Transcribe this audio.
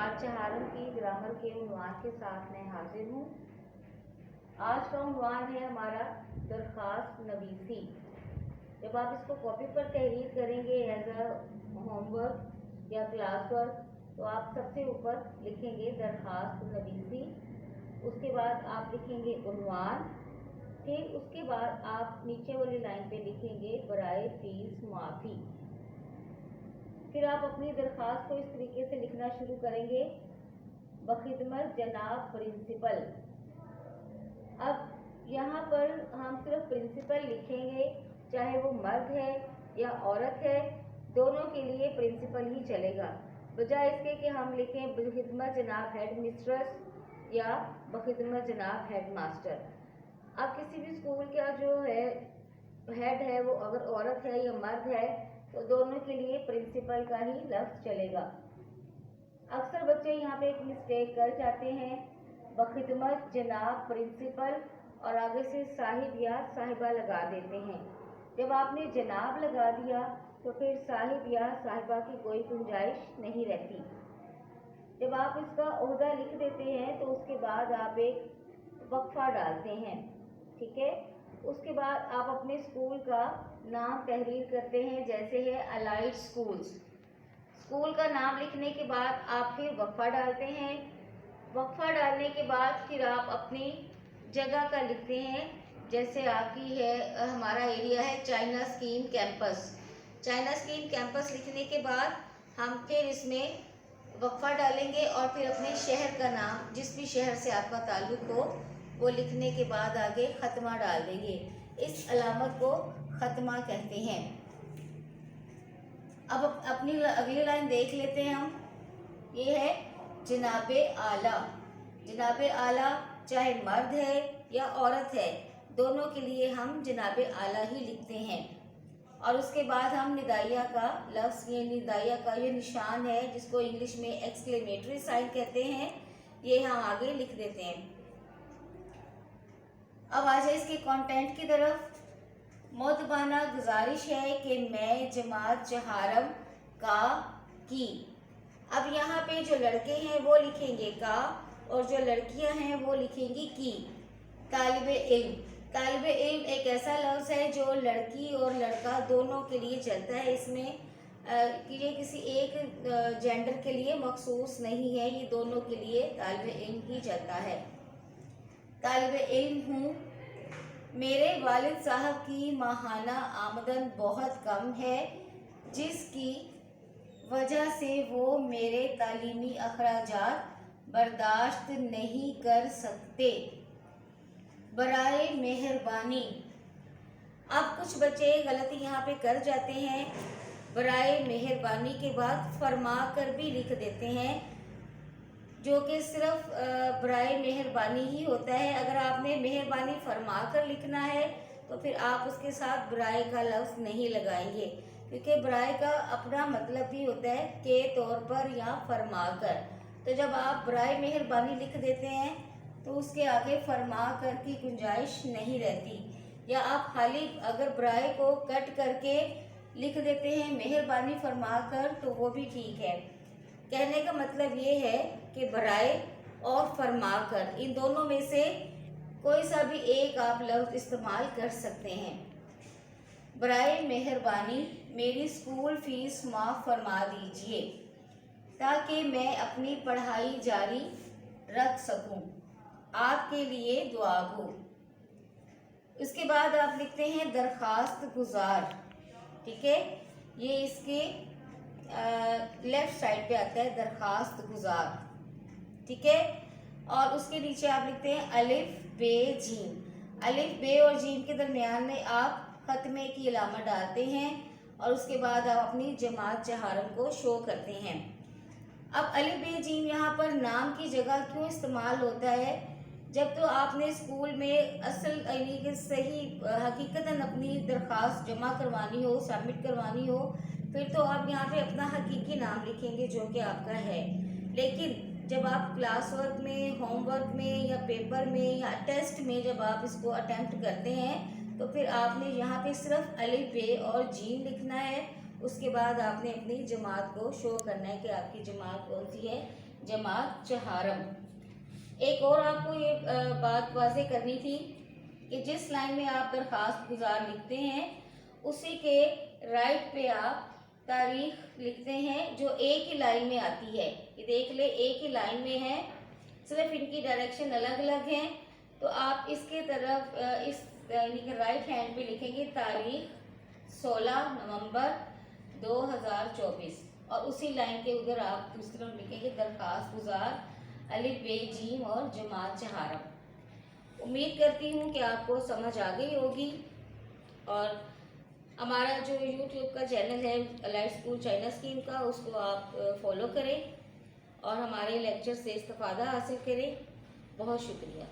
जमात चहारम की ग्रामर के उन्वान के साथ मैं हाजिर हूँ। आज का उन्वान है हमारा दरख्वास्त नवीसी। जब आप इसको कॉपी पर तहरीर करेंगे एज अ होमवर्क या क्लास वर्क तो आप सबसे ऊपर लिखेंगे दरख्वास्त नवीसी। उसके बाद आप लिखेंगे उन्वान। फिर उसके बाद आप नीचे वाली लाइन पे लिखेंगे बराए फीस माफ़ी। फिर आप अपनी दरख्वास्त को इस तरीके से लिखना शुरू करेंगे, बखिदमत जनाब प्रिंसिपल। अब यहाँ पर हम सिर्फ प्रिंसिपल लिखेंगे, चाहे वो मर्द है या औरत है, दोनों के लिए प्रिंसिपल ही चलेगा, बजाय इसके कि हम लिखें बखिदमत जनाब हेड मिस्ट्रेस या बखिदमत जनाब हेड मास्टर। अब किसी भी स्कूल का जो है हेड है वो अगर औरत है या मर्द है तो दोनों के लिए प्रिंसिपल का ही लफ्ज़ चलेगा। अक्सर बच्चे यहाँ पे एक मिस्टेक कर जाते हैं, बखिदमत जनाब प्रिंसिपल और आगे से साहिब या साहिबा लगा देते हैं। जब आपने जनाब लगा दिया तो फिर साहिब या साहिबा की कोई गुंजाइश नहीं रहती। जब आप इसका ओहदा लिख देते हैं तो उसके बाद आप एक वक्फा डालते हैं, ठीक है। उसके बाद आप अपने स्कूल का नाम तहरीर करते हैं, जैसे है अलाइड स्कूल्स। स्कूल का नाम लिखने के बाद आप फिर वक्फा डालते हैं। वक्फा डालने के बाद फिर आप अपनी जगह का लिखते हैं, जैसे आपकी है हमारा एरिया है China scheme campus. China scheme campus लिखने के बाद हम फिर इसमें वक्फा डालेंगे और फिर अपने शहर का नाम, जिस भी शहर से आपका ताल्लुक़ हो, वो लिखने के बाद आगे ख़त्मा डाल देंगे। इस अलामत को ख़त्मा कहते हैं। अब अपनी अगली लाइन देख लेते हैं हम। ये है जनाबे आला। जनाबे आला चाहे मर्द है या औरत है, दोनों के लिए हम जनाबे आला ही लिखते हैं। और उसके बाद हम निदाइया का लफ्ज़, ये निदाइया का ये निशान है जिसको इंग्लिश में एक्सक्लेमेटरी साइन कहते हैं, ये हम आगे लिख देते हैं। अब आ जाए इसके कंटेंट की तरफ। मोतबाना गुजारिश है कि मैं जमात चहारम का की। अब यहाँ पे जो लड़के हैं वो लिखेंगे का और जो लड़कियाँ हैं वो लिखेंगी की। तालिबे इल्म, तालिबे इल्म एक ऐसा लफ्ज़ है जो लड़की और लड़का दोनों के लिए चलता है। इसमें ये किसी एक जेंडर के लिए मखसूस नहीं है, ये दोनों के लिए तालिबे इल्म ही चलता है। तालिबे इल्म हूँ। मेरे वालिद साहब की माहाना आमदन बहुत कम है, जिसकी वजह से वो मेरे तालीमी अखराजात बर्दाश्त नहीं कर सकते। बराए मेहरबानी। अब कुछ बच्चे गलती यहाँ पे कर जाते हैं, बराए मेहरबानी के बाद फरमा कर भी लिख देते हैं, जो कि सिर्फ बराए मेहरबानी ही होता है। अगर आपने मेहरबानी फरमा कर लिखना है तो फिर आप उसके साथ बराए का लफ्ज़ नहीं लगाएंगे, क्योंकि बराए का अपना मतलब भी होता है के तौर पर या फरमा कर। तो जब आप बराए मेहरबानी लिख देते हैं तो उसके आगे फरमा कर की गुंजाइश नहीं रहती। या आप खाली अगर बराए को कट करके लिख देते हैं मेहरबानी फरमा कर तो वो भी ठीक है। कहने का मतलब ये है कि बराए और फरमाकर, इन दोनों में से कोई सा भी एक आप लफ्ज़ इस्तेमाल कर सकते हैं। बराए मेहरबानी मेरी स्कूल फ़ीस माफ़ फरमा दीजिए ताकि मैं अपनी पढ़ाई जारी रख सकूं। आपके लिए दुआ हो। इसके बाद आप लिखते हैं दरख्वास्त गुजार, ठीक है। ये इसके लेफ़्ट साइड पे आता है दरख्वास्त गुजार, ठीक है। और उसके नीचे आप लिखते हैं अलिफ बे जीम। अलिफ बे और जीम के दरमियान में आप ख़त्मे की अलामत डालते हैं और उसके बाद आप अपनी जमात चहारम को शो करते हैं। अब अलिफ बे जीम यहाँ पर नाम की जगह क्यों इस्तेमाल होता है? जब तो आपने स्कूल में असल यानी कि सही हकीकतन अपनी दरख्वास्त जमा करवानी हो, सबमिट करवानी हो, फिर तो आप यहाँ पे अपना हकीकी नाम लिखेंगे जो कि आपका है। लेकिन जब आप क्लास वर्क में, होमवर्क में या पेपर में या टेस्ट में जब आप इसको अटेम्प्ट करते हैं तो फिर आपने यहाँ पे सिर्फ अलिफ बे और जीम लिखना है। उसके बाद आपने अपनी जमात को शो करना है कि आपकी जमात कौन सी है। जमात चहारम। एक और आपको ये बात वाज़ेह करनी थी कि जिस लाइन में आप दरख्वास्त गुजार लिखते हैं उसी के राइट पे आप तारीख लिखते हैं जो एक ही लाइन में आती है। ये देख ले, एक ही लाइन में है, सिर्फ इनकी डायरेक्शन अलग अलग है। तो आप इसके तरफ इस यानी कि राइट हैंड पे लिखेंगे तारीख 16 नवंबर 2024 और उसी लाइन के उधर आप दूसरी तरफ लिखेंगे दरख्वास्त गुजार अलिफ बे जीम और जमात चहारम। उम्मीद करती हूँ कि आपको समझ आ गई होगी और हमारा जो यूट्यूब का चैनल है अलाइड स्कूल चाइना स्कीम का, उसको आप फॉलो करें और हमारे लेक्चर से इस्तेफादा हासिल करें। बहुत शुक्रिया।